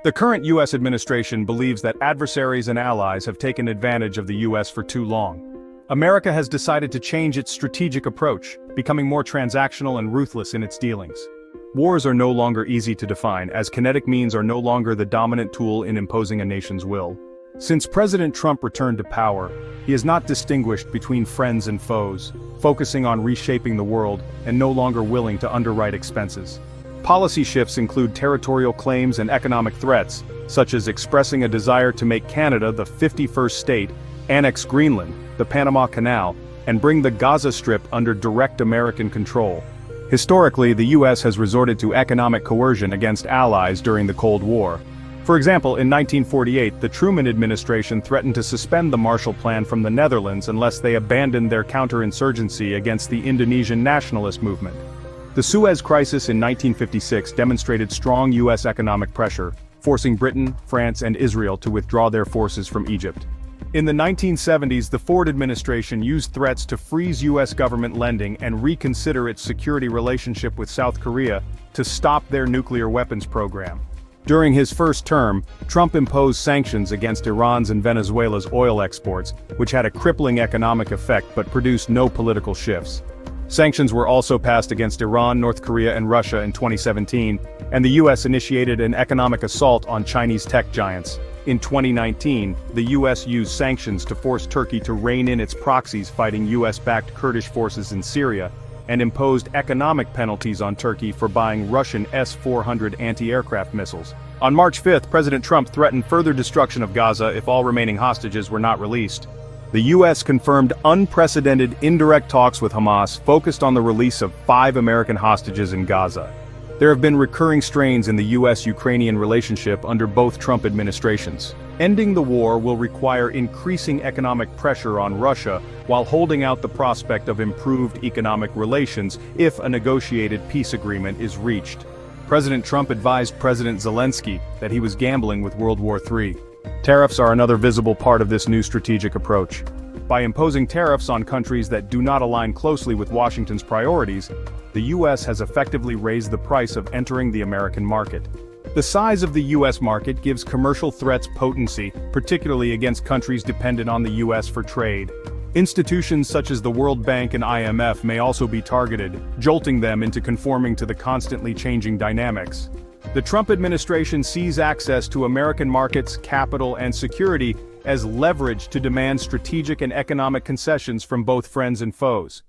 The current U.S. administration believes that adversaries and allies have taken advantage of the U.S. for too long. America has decided to change its strategic approach, becoming more transactional and ruthless in its dealings. Wars are no longer easy to define, as kinetic means are no longer the dominant tool in imposing a nation's will. Since President Trump returned to power, he has not distinguished between friends and foes, focusing on reshaping the world and no longer willing to underwrite expenses. Policy shifts include territorial claims and economic threats, such as expressing a desire to make Canada the 51st state, annex Greenland, the Panama Canal, and bring the Gaza Strip under direct American control. Historically, the U.S. has resorted to economic coercion against allies during the Cold War. For example, in 1948, the Truman administration threatened to suspend the Marshall Plan from the Netherlands unless they abandoned their counterinsurgency against the Indonesian nationalist movement. The Suez Crisis in 1956 demonstrated strong U.S. economic pressure, forcing Britain, France, and Israel to withdraw their forces from Egypt. In the 1970s, the Ford administration used threats to freeze U.S. government lending and reconsider its security relationship with South Korea to stop their nuclear weapons program. During his first term, Trump imposed sanctions against Iran's and Venezuela's oil exports, which had a crippling economic effect but produced no political shifts. Sanctions were also passed against Iran, North Korea, and Russia in 2017, and the U.S. initiated an economic assault on Chinese tech giants. In 2019, the U.S. used sanctions to force Turkey to rein in its proxies fighting U.S.-backed Kurdish forces in Syria, and imposed economic penalties on Turkey for buying Russian S-400 anti-aircraft missiles. On March 5, President Trump threatened further destruction of Gaza if all remaining hostages were not released. The U.S. confirmed unprecedented indirect talks with Hamas focused on the release of 5 American hostages in Gaza. There have been recurring strains in the U.S.-Ukrainian relationship under both Trump administrations. Ending the war will require increasing economic pressure on Russia while holding out the prospect of improved economic relations if a negotiated peace agreement is reached. President Trump advised President Zelensky that he was gambling with World War III. Tariffs are another visible part of this new strategic approach. By imposing tariffs on countries that do not align closely with Washington's priorities, the U.S. has effectively raised the price of entering the American market. The size of the U.S. market gives commercial threats potency, particularly against countries dependent on the U.S. for trade. Institutions such as the World Bank and IMF may also be targeted, jolting them into conforming to the constantly changing dynamics. The Trump administration sees access to American markets, capital, and security as leverage to demand strategic and economic concessions from both friends and foes.